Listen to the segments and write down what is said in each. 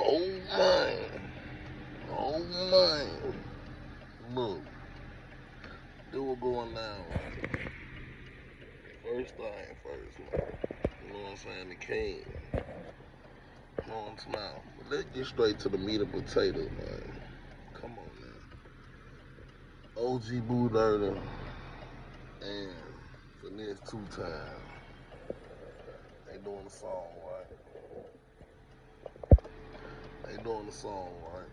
Oh man. Oh man. Look, this what's going down. First thing first, man. You know what I'm saying? The king. On smile. But let's get straight to the meat and potatoes, man. Come on now. OG Boo and Finesse2tyme. They doing the song, right? They doing the song, right?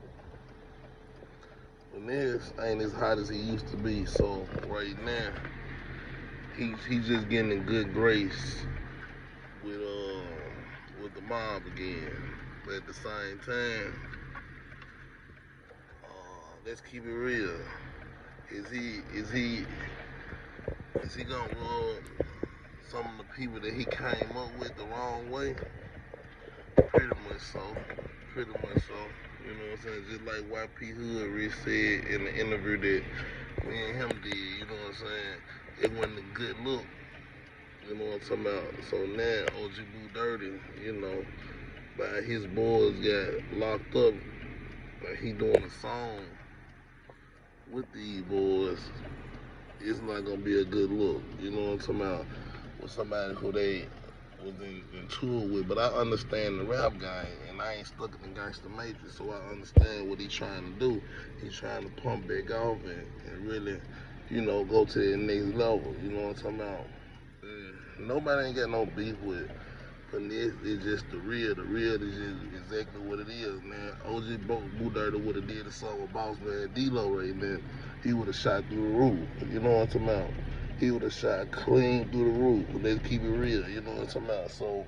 Finesse ain't as hot as he used to be, so right now he's just getting in good grace with the mob again. But at the same time, let's keep it real. Is he gonna rub some of the people that he came up with the wrong way? Pretty much so. Pretty much so. You know what I'm saying? Just like YP Hood Rich said in the interview that me and him did, you know what I'm saying? It wasn't a good look. You know what I'm talking about? So now OG Boo Dirty, you know, by his boys got locked up, but he doing a song with these boys, it's not gonna be a good look. You know what I'm talking about? With somebody who they was in tour with. But I understand the rap game, and I ain't stuck in the gangster matrix, so I understand what he's trying to do. He's trying to pump back off and really, you know, go to the next level. You know what I'm talking about? Nobody ain't got no beef with Finesse. It's just the real. The real is just exactly what it is, man. OG Boo Dirty would have did a song with Boss Man D-Lo right now. He would have shot through the roof. You know what I'm talking about? He would have shot clean through the roof. Let's keep it real. You know what I'm talking about? So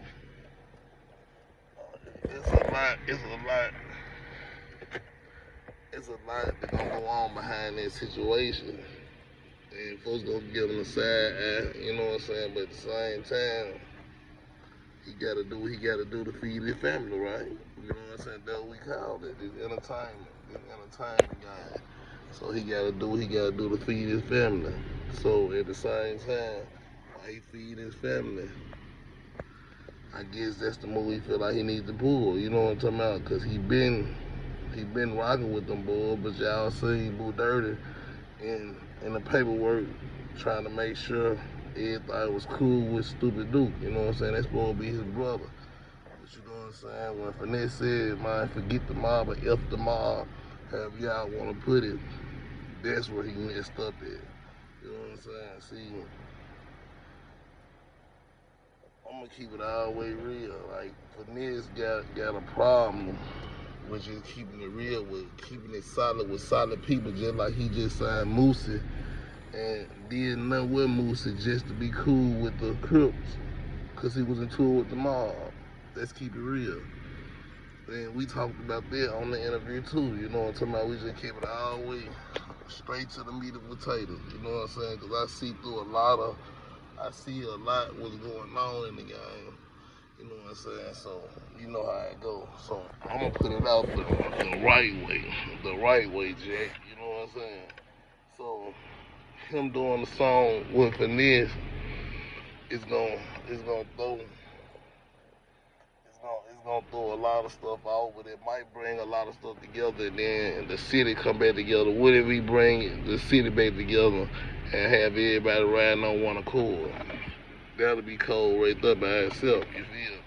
it's a lot. It's a lot that gonna go on behind that situation. And folks gonna give him a side eye, you know what I'm saying? But at the same time, he gotta do what he gotta do to feed his family, right? You know what I'm saying? That's what we call it. It's entertainment. It's entertainment guy. So he gotta do what he gotta do to feed his family. So at the same time, while he feed his family, I guess that's the move he feel like he needs to pull. You know what I'm talking about? Cause he been rocking with them boys, but y'all seen Boo Dirty in the paperwork trying to make sure everything was cool with Stupid Duke. You know what I'm saying? That's supposed to be his brother. But you know what I'm saying? When Finesse said, man, forget the mob or F the mob, however y'all want to put it, that's where he messed up at. You know what I'm saying? See, I'm gonna keep it all the way real. Like, Finesse got a problem with just keeping it real, with keeping it solid with solid people, just like he just signed Boosie and did nothing with Boosie just to be cool with the Crips, because he was in tour with the mob. Let's keep it real. And we talked about that on the interview too, you know what I'm talking about? We just keep it all the way straight to the meat and potatoes, you know what I'm saying? Because I see a lot what's going on in the game. You know what I'm saying? So, you know how it goes. So, I'm going to put it out the right way. The right way, Jack. You know what I'm saying? So, him doing the song with Finesse is going to throw a lot of stuff out, but it might bring a lot of stuff together, and then the city come back together. What if we bring the city back together and have everybody riding on one accord? That'll be cold right there by itself, you feel?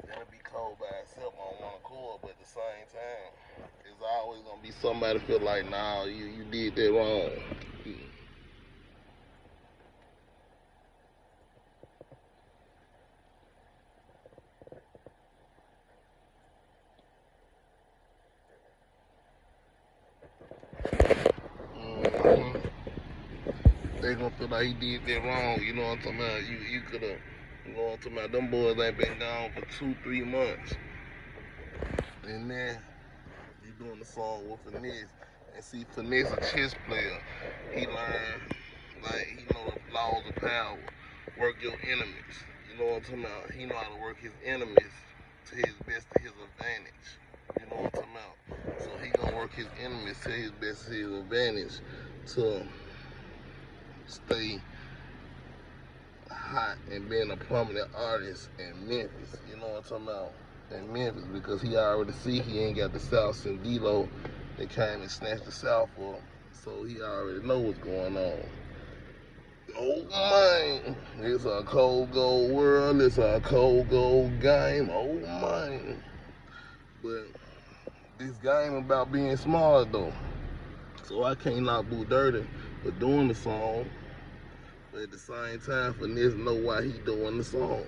That'll be cold by itself on one accord, but at the same time, it's always gonna be somebody feel like, nah, you did that wrong. Mm-hmm. They gonna feel like he did that wrong. You know what I'm talking about? You could've, you know what I'm talking about? Them boys ain't been gone for 2-3 months, and then you doing the song with Finesse. And see, Finesse a chess player. He learned, like, he know the laws of power. Work your enemies. You know what I'm talking about? He know how to work his enemies to his best, to his advantage. You know what I'm talking about? So he gonna work his enemies to his best, to his advantage to stay hot and being a prominent artist in Memphis. You know what I'm talking about? In Memphis, because he already see he ain't got the South and D-Lo that came and snatched the South for him. So he already know what's going on. Oh man, it's a cold gold world, it's a cold gold game, oh man. But this game about being smart though. So I can't knock Boo dirty for doing the song, but at the same time, Finesse know why he doing the song.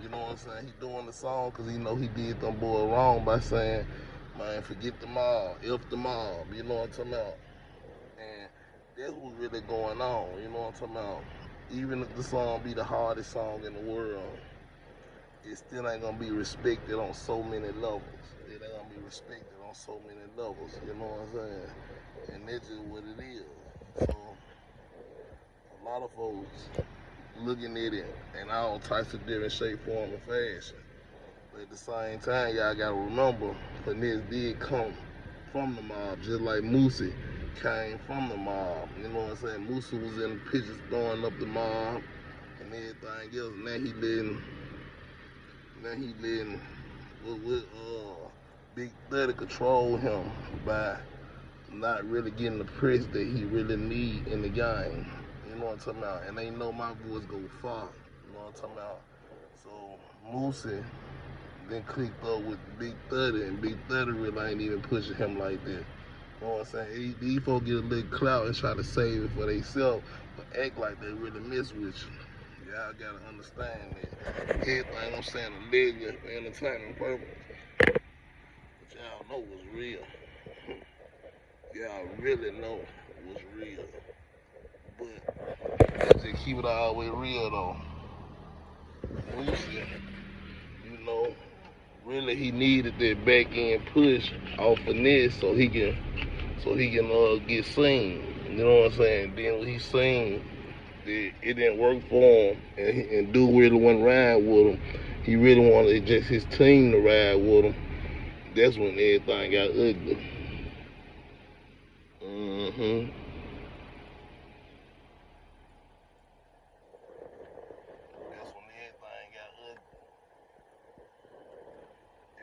You know what I'm saying? He doing the song because he know he did them boy wrong by saying, man, forget the mob, F the mob, you know what I'm talking about? And that's what's really going on, you know what I'm talking about? Even if the song be the hardest song in the world, it still ain't gonna be respected on so many levels. It ain't gonna be respected on so many levels, you know what I'm saying? And that's just what it is. So, a lot of folks looking at it in all types of different shape, form, and fashion. But at the same time, y'all gotta remember, Finesse did come from the mob, just like Boosie came from the mob. You know what I'm saying? Boosie was in the pictures throwing up the mob and everything else. Now he letting Big 30 control him by not really getting the press that he really need in the game. You know what I'm talking about? And they know my voice go far. You know what I'm talking about? So Boosie then clicked up with Big 30, and Big 30 really ain't even pushing him like that. You know what I'm saying? These folks get a little clout and try to save it for themselves, but act like they really mess with you. Y'all gotta understand that. Everything I'm saying allegedly for entertainment purpose, but y'all know what's real. Y'all really know what's real. But let's just keep it all the way real though. Boosie, you know, really he needed that back end push off Finesse so he can get seen. You know what I'm saying? Then when he seen that it didn't work for him and Dude really wasn't ride with him, he really wanted just his team to ride with him. That's when everything got ugly. That's when everything got ugly.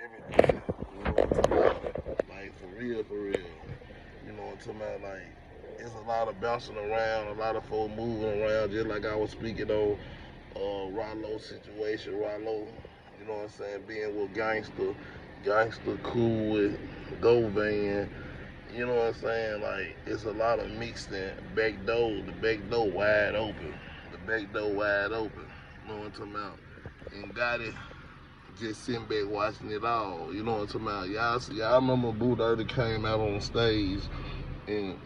Everything. You know what I'm talking about? Like for real. You know what I'm talking about? Like it's a lot of bouncing around, a lot of folks moving around, just like I was speaking on Rollo's situation. Rollo, you know what I'm saying, being with gangster cool with Govan. You know what I'm saying? Like, it's a lot of mixing back door. The back door wide open. The back door wide open. You know what I'm talking about? And got it just sitting back watching it all. You know what I'm talking about? Y'all remember Boo Dirty came out on stage and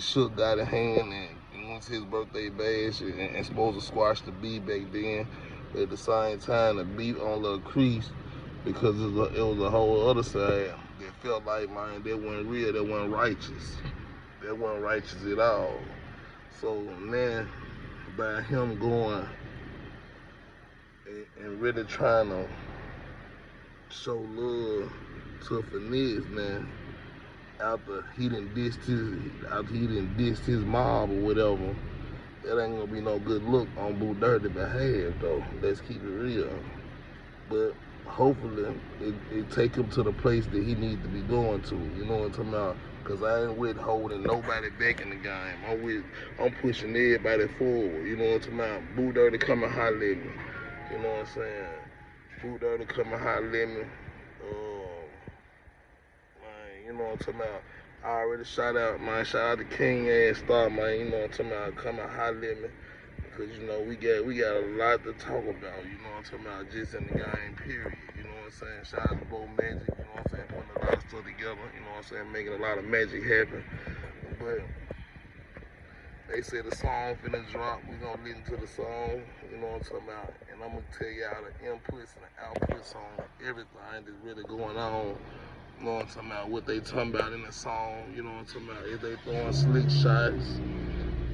Shook got a hand and it was his birthday bash and supposed to squash the beat back then. But at the same time, the beat on the crease because it was a whole other side that felt like, man, that wasn't real, that wasn't righteous. That wasn't righteous at all. So now, by him going and really trying to show love to Finesse, man, after he done dissed his mob or whatever, that ain't gonna be no good look on Boo Dirty behalf though. Let's keep it real. But hopefully it take him to the place that he needs to be going to. You know what I'm talking about? Cause I ain't with holding nobody back in the game. I'm pushing everybody forward. You know what I'm talking about? Boo Dirty come and holler at me. You know what I'm saying? Boo Dirty come and holler at me. You know what I'm talking about? I already shout out to King Ass Star, man. You know what I'm talking about? Come and holler at me. Because, you know, we got a lot to talk about, you know what I'm talking about, just in the game, period. You know what I'm saying? Shout out to Bo Magic, you know what I'm saying, putting a lot of stuff together, you know what I'm saying, making a lot of magic happen. But they say the song finna drop, we gonna listen to the song, you know what I'm talking about, and I'm gonna tell y'all the inputs and the outputs on everything that's really going on. You know what I'm talking about, what they talking about in the song, you know what I'm talking about, if they throwing slick shots,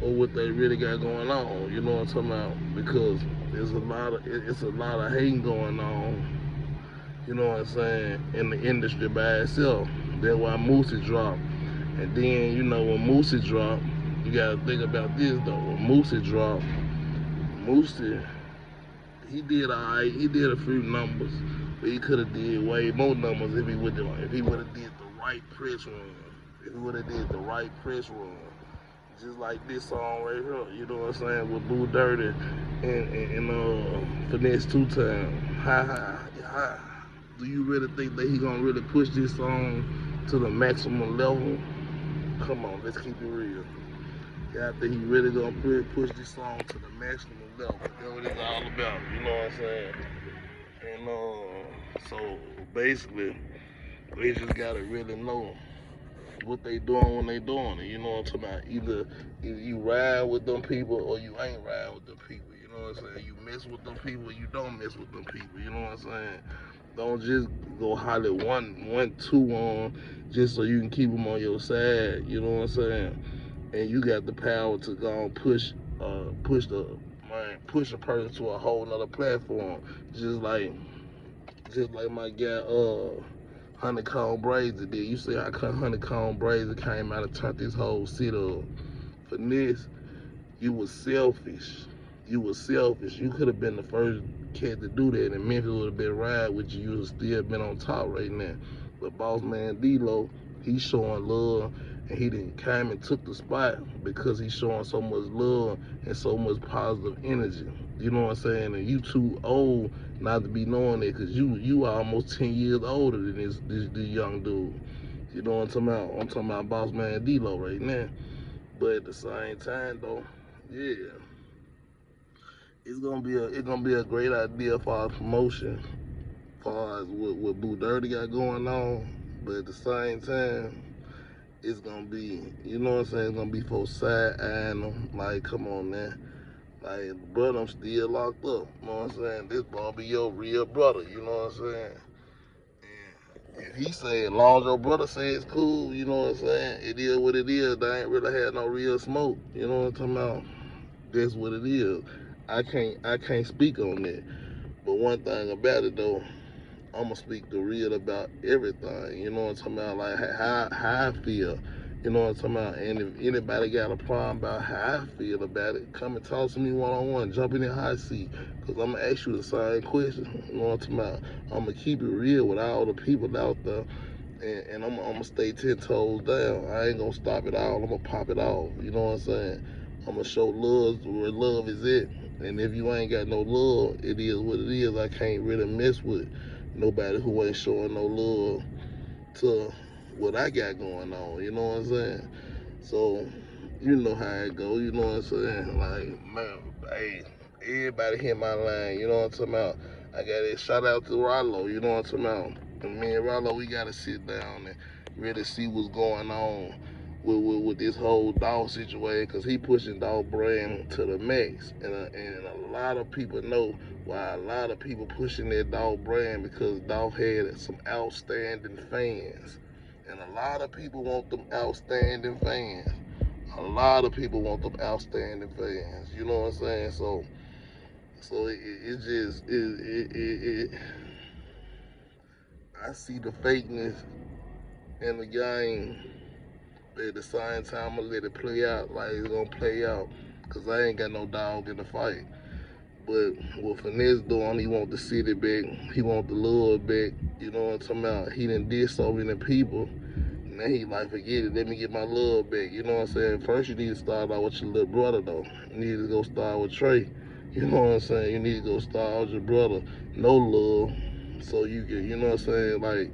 or what they really got going on, you know what I'm talking about? Because it's a lot of hating going on, you know what I'm saying, in the industry by itself. That's why Boosie dropped. And then, you know, when Boosie dropped, you gotta think about this though. When Boosie dropped, Boosie, he did alright. He did a few numbers, but he could have did way more numbers if he would have did the right press run. If he would have did the right press run. Just like this song right here, you know what I'm saying, with Boo Dirty and Finesse2tyme. Ha. Do you really think that he gonna really push this song to the maximum level? Come on, let's keep it real. Yeah, I think he really gonna push this song to the maximum level. That's what it's all about, you know what I'm saying? And so basically, they just gotta really know what they doing when they doing it. You know what I'm talking about? Either you ride with them people or you ain't ride with them people. You know what I'm saying? You mess with them people or you don't mess with them people. You know what I'm saying? Don't just go holler two on just so you can keep them on your side. You know what I'm saying? And you got the power to go and push a person to a whole nother platform. Just like my guy Honeycomb Braids did. You see how Honeycomb Braids came out and turned this whole shit up. Finesse, you was selfish. You could have been the first kid to do that, and Memphis would have been right with you. You would have still been on top right now. But boss man D-Lo, he's showing love, and he didn't came and took the spot because he's showing so much love and so much positive energy. You know what I'm saying? And you too old not to be knowing that, because you are almost 10 years older than this young dude. You know what I'm talking about? I'm talking about boss man D-Lo right now. But at the same time though, yeah, it's gonna be a great idea for our promotion, as far as what Boo Dirty got going on. But at the same time, it's gonna be, you know what I'm saying, it's gonna be for side eyeing them. Like, come on, man. Like, brother, I'm still locked up. You know what I'm saying? This boy be your real brother. You know what I'm saying? And if he say, as long as your brother say it's cool, you know what I'm saying? It is what it is. They ain't really had no real smoke. You know what I'm talking about? That's what it is. I can't speak on that. But one thing about it though, I'ma speak the real about everything. You know what I'm talking about? Like how I feel. You know what I'm talking about? And if anybody got a problem about how I feel about it, come and talk to me one-on-one. Jump in the hot seat. Because I'm going to ask you the same question. You know what I'm talking about? I'm going to keep it real with all the people out there. And I'm going to stay 10 toes down. I ain't going to stop it all. I'm going to pop it off. You know what I'm saying? I'm going to show love where love is at. And if you ain't got no love, it is what it is. I can't really mess with nobody who ain't showing no love to what I got going on, you know what I'm saying? So, you know how it go, you know what I'm saying? Like, man, hey, everybody hit my line, you know what I'm talking about? I got a shout out to Rollo, you know what I'm talking about? And me and Rollo, we gotta sit down and really see what's going on with this whole Dolph situation, because he pushing Dolph brand to the max. And a lot of people know why a lot of people pushing that Dolph brand, because Dolph had some outstanding fans. And a lot of people want them outstanding fans. A lot of people want them outstanding fans. You know what I'm saying? So I see the fakeness in the game. But at the same time, I'm gonna let it play out like it's gonna play out, because I ain't got no dog in the fight. But what Finesse doing, he want the city back, he want the love back, you know what I'm talking about? He done did so many people, and then he like, forget it, let me get my love back, you know what I'm saying? First you need to start out with your little brother though. You need to go start with Trey, you know what I'm saying? You need to go start with your brother, no love, so you can, you know what I'm saying, like,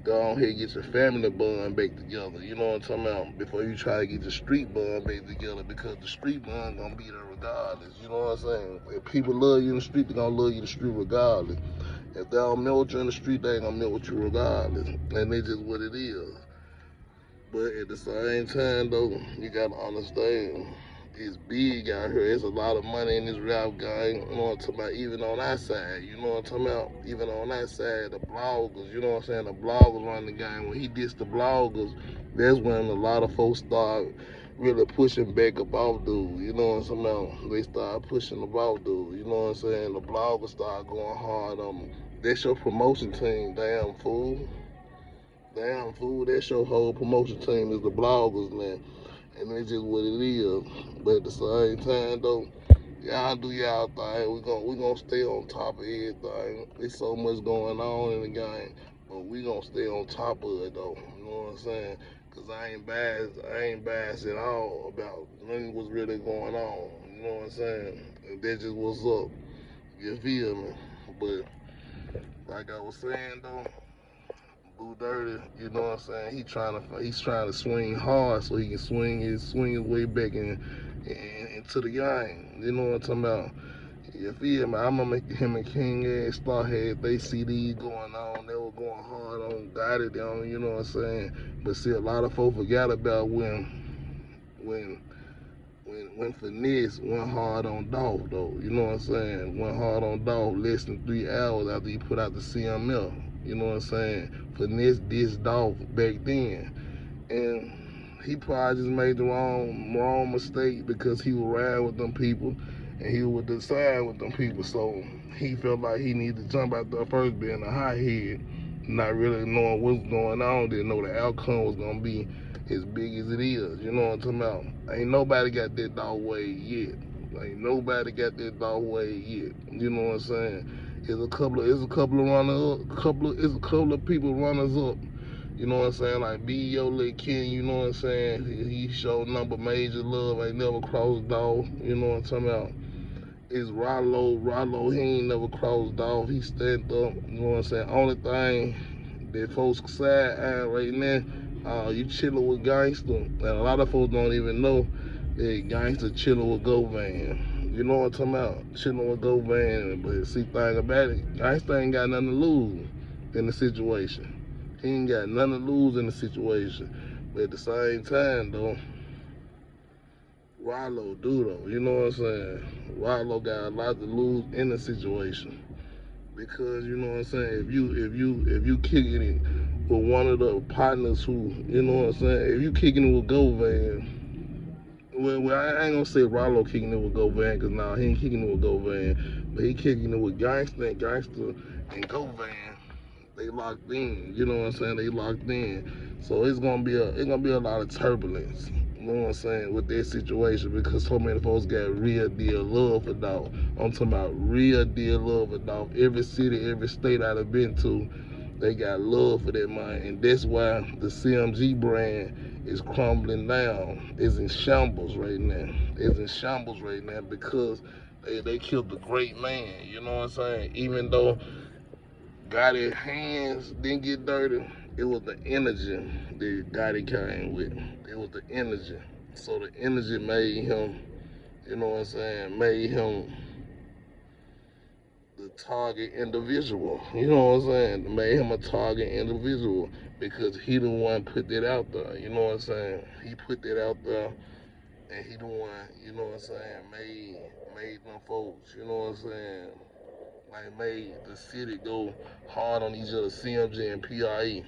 go on here and get your family bond back together. You know what I'm talking about? Before you try to get the street bond back together, because the street bond gonna be there regardless. You know what I'm saying? If people love you in the street, they gonna love you in the street regardless. If they don't melt you in the street, they ain't gonna melt with you regardless. And it's just what it is. But at the same time though, you gotta understand, it's big out here. It's a lot of money in this rap game. You know what I'm talking about? Even on our side, you know what I'm talking about? Even on that side, the bloggers, you know what I'm saying? The bloggers run the game. When he dissed the bloggers, that's when a lot of folks start really pushing back about dude. You know what I'm talking about? They start pushing about dude. You know what I'm saying? The bloggers start going hard on them. That's your promotion team, damn fool. Damn fool, that's your whole promotion team is the bloggers, man. And it's just what it is. But at the same time, though, Y'all do y'all thing. We gonna stay on top of everything. There's so much going on in the game, but we gonna stay on top of it though. You know what I'm saying? Cause I ain't biased at all about nothing what's really going on. You know what I'm saying? And that's just what's up. You feel me? But like I was saying though, Boo Dirty, you know what I'm saying? He's trying to swing hard so he can swing his way back into the game. You know what I'm talking about? You feel me? I'm gonna make him and King Ass Star had they CDs going on. They were going hard on, got it on. You know what I'm saying? But see, a lot of folks forgot about when Finesse went hard on Dolph though. You know what I'm saying? Went hard on Dolph less than 3 hours after he put out the CML. You know what I'm saying? Finesse dissed Dolph back then, and he probably just made the wrong mistake because he was riding with them people and he would decide with them people. So he felt like he needed to jump out there first, being a hot head, not really knowing what's going on, didn't know the outcome was gonna be as big as it is. You know what I'm talking about? Ain't nobody got that dog weight yet. Ain't nobody got that dog weight yet. You know what I'm saying? It's a couple of runners up, it's a couple of people runners up. You know what I'm saying? Like B.O. Lil King, you know what I'm saying? He showed number major love, ain't never crossed dog. You know what I'm talking about? It's Rollo, he ain't never crossed dog. He stand up, you know what I'm saying? Only thing that folks side eye right now, you chillin' with Gangsta. And a lot of folks don't even know that Gangsta chillin' with Govan. You know what I'm talking about? Chillin' with Govan. But see, thing about it, Gangsta ain't got nothing to lose in the situation. He ain't got nothing to lose in the situation. But at the same time, though, Rollo do though. You know what I'm saying? Rollo got a lot to lose in the situation. Because you know what I'm saying, if you kicking it with one of the partners who, you know what I'm saying, if you kicking it with Govan, well I ain't gonna say Rollo kicking it with Govan, cause nah, he ain't kicking it with Govan, but he kicking it with Gangsta and Govan. They locked in, you know what I'm saying? They locked in, so it's gonna be a lot of turbulence. You know what I'm saying, with that situation, because so many folks got real deal love for Dolph. I'm talking about real deal love for Dolph. Every city, every state I've been to, they got love for that man, and that's why the CMG brand is crumbling down. It's in shambles right now. It's in shambles right now because they killed the great man. You know what I'm saying? Even though Gotti's hands didn't get dirty, it was the energy that Gotti came with. It was the energy. So the energy made him, you know what I'm saying, made him the target individual. You know what I'm saying? Made him a target individual because he the one put that out there. You know what I'm saying? He put that out there, and he the one, you know what I'm saying, made them folks, you know what I'm saying, like made the city go hard on each other, CMJ and PRE.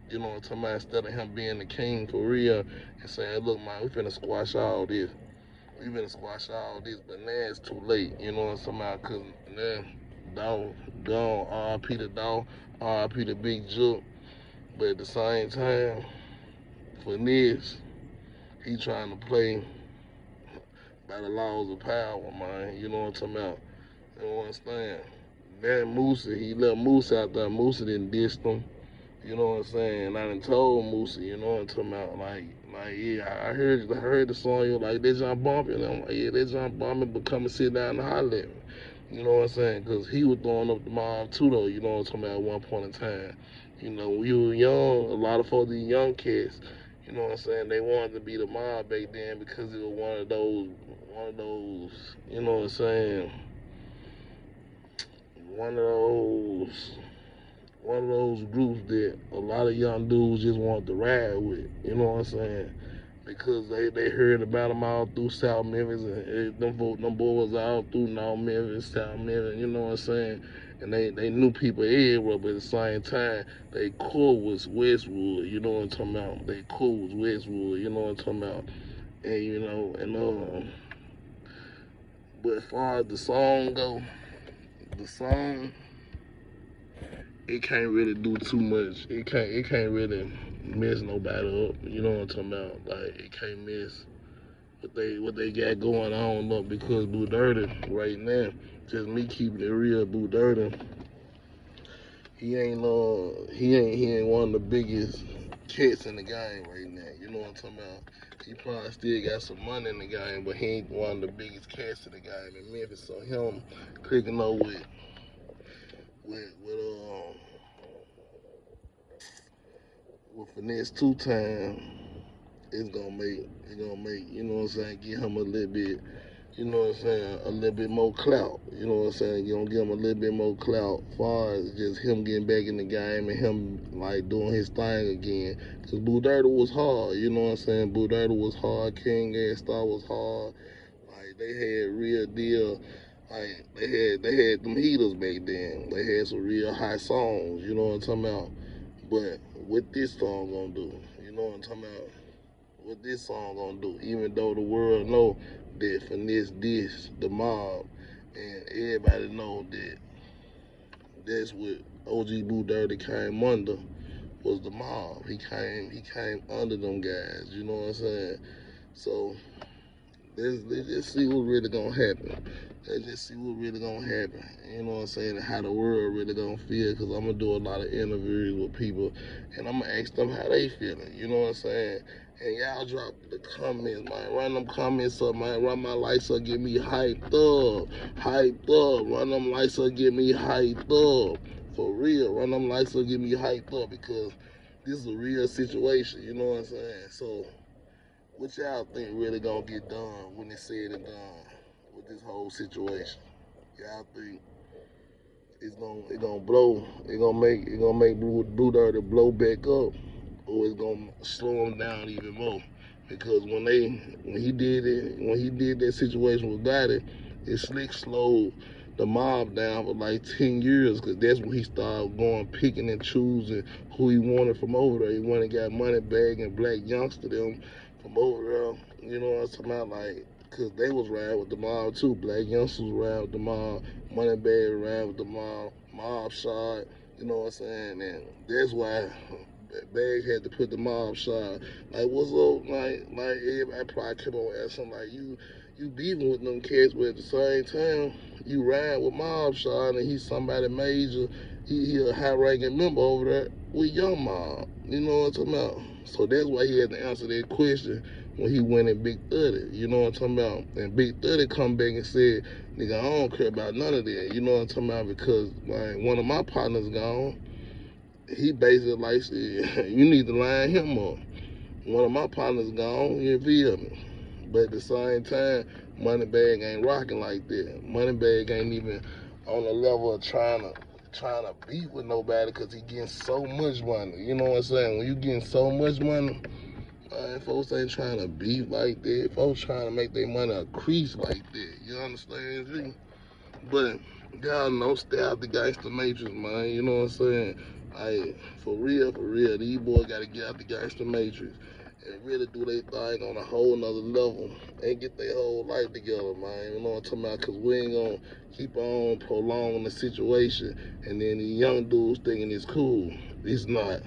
You know what I'm talking about? Instead of him being the king for real and saying, look, man, we finna squash all this. We finna squash all this, but now it's too late. You know what I'm talking about? Because now, Dog, gone, RIP the Dog, RIP the Big Joke. But at the same time, Finesse, he trying to play by the laws of power, man. You know what I'm talking about? You know what I'm saying? That Moosey, he left Moosey out there. Moosey didn't diss him. You know what I'm saying? I done told Moosey, you know what I'm talking about? Like yeah, I heard the song, you like, that John bumping. I'm like, yeah, that John bumping, but come and sit down and holler at me. You know what I'm saying? Because he was throwing up the mob too, though, you know what I'm talking about, at one point in time. You know, when you were young, a lot of folks, these young cats, you know what I'm saying, they wanted to be the mob back then because it was one of those, you know what I'm saying, one of those groups that a lot of young dudes just wanted to ride with, you know what I'm saying? Because they heard about them all through South Memphis, and them boys all through North Memphis, South Memphis, you know what I'm saying? And they knew people everywhere, but at the same time, they core was Westwood, you know what I'm talking about? They core was Westwood, you know what I'm talking about? And you know, but as far as the song go, the song, it can't really do too much. It can't really mess nobody up. You know what I'm talking about? Like, it can't mess what they got going on up because Boo Dirty right now. Just me keeping it real, Boo Dirty. He ain't one of the biggest cats in the game right now. You know what I'm talking about? He probably still got some money in the game, but he ain't one of the biggest cats in the game in Memphis. So him clicking up with with Finesse2tyme, it's gonna make, you know what I'm saying, give him a little bit, you know what I'm saying, a little bit more clout. You know what I'm saying? You're gonna give him a little bit more clout as far as just him getting back in the game and him like doing his thing again. Cause Boo Dirty was hard, you know what I'm saying? Boo Dirty was hard, King and Star was hard. Like they had real deal. Like they had them heaters back then. They had some real high songs, you know what I'm talking about? But what this song gonna do? You know what I'm talking about? What this song gonna do? Even though the world know that Finesse this the mob, and everybody know that that's what OG Boo Dirty came under was the mob. He came under them guys. You know what I'm saying? So let's just see what really gonna happen. Let's just see what really gonna happen. You know what I'm saying? And how the world really gonna feel. Cause I'm gonna do a lot of interviews with people, and I'm gonna ask them how they feeling. You know what I'm saying? And y'all drop the comments, man. Run them comments up, man. Run my lights up, get me hyped up, hyped up. Run them lights up, get me hyped up. For real, run them lights up, get me hyped up because this is a real situation. You know what I'm saying? So. What y'all think really gonna get done when it's said and done with this whole situation? Y'all think it's gonna blow? It gonna make Boo Dirty blow back up, or it's gonna slow him down even more? Because when he did that situation with Gotti, it slick slowed the mob down for like 10 years because that's when he started going picking and choosing who he wanted from over there. He went and got Money Bag and Black Youngster them from over there. You know what I'm talking about? Like, because they was riding with the mob too. Black Youngsters was riding with the mob. Money Bag riding with the mob. Mob shot. You know what I'm saying? And that's why Bag had to put the mob shot. Like, what's up? Like everybody probably kept on asking, like, you beefing with them cats, but at the same time, you ride with mob shot and he's somebody major. He a high ranking member over there with Young Mob. You know what I'm talking about? So that's why he had to answer that question when he went in Big 30. You know what I'm talking about? And Big 30 come back and said, nigga, I don't care about none of that. You know what I'm talking about? Because like one of my partners gone. He basically like said, you need to line him up. One of my partners gone, you feel me? But at the same time, Moneybag ain't rocking like that. Moneybag ain't even on the level of trying to beat with nobody because he getting so much money. You know what I'm saying? When you getting so much money, folks ain't trying to beat like that. Folks trying to make their money increase like that. You understand me? But y'all know, stay out the gangster matrix, man. You know what I'm saying? Like, for real, these boys gotta get out the gangster matrix and really do their thing on a whole nother level and get their whole life together, man. You know what I'm talking about? Cause we ain't gonna keep on prolonging the situation and then the young dudes thinking it's cool. It's not.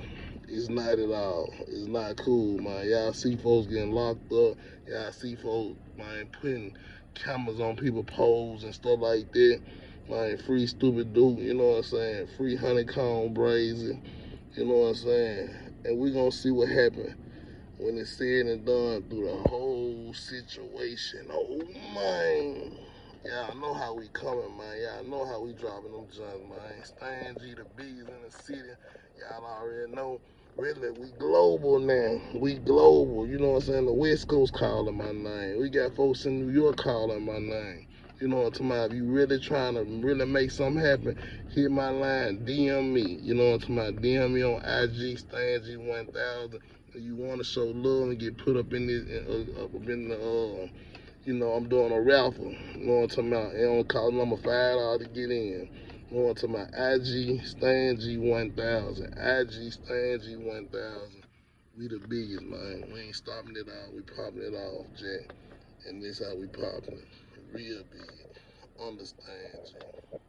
It's not at all. It's not cool, man. Y'all see folks getting locked up. Y'all see folks, man, putting cameras on people poles and stuff like that. Like free stupid dude, you know what I'm saying? Free honeycomb brazen, you know what I'm saying? And we gonna see what happens when it's said and done through the whole situation. Oh man. Y'all know how we coming, man. Y'all know how we dropping them joints, man. Stan G, the biggest in the city. Y'all already know. Really, we global now. We global. You know what I'm saying? The West Coast calling my name. We got folks in New York calling my name. You know what I'm talking about? If you really trying to really make something happen, hit my line, DM me. You know what I'm talking about? DM me on IG, Stan G1000. If you want to show love and get put up in this, up in the, you know, I'm doing a raffle. You know what I'm talking about? And I'm calling number $5 to get in. You know what I'm talking about? IG Stan G1000. IG Stan G1000. We the biggest, man. We ain't stopping it all. We popping it off, Jack. And this how we popping it. Real big. Understand, Jack.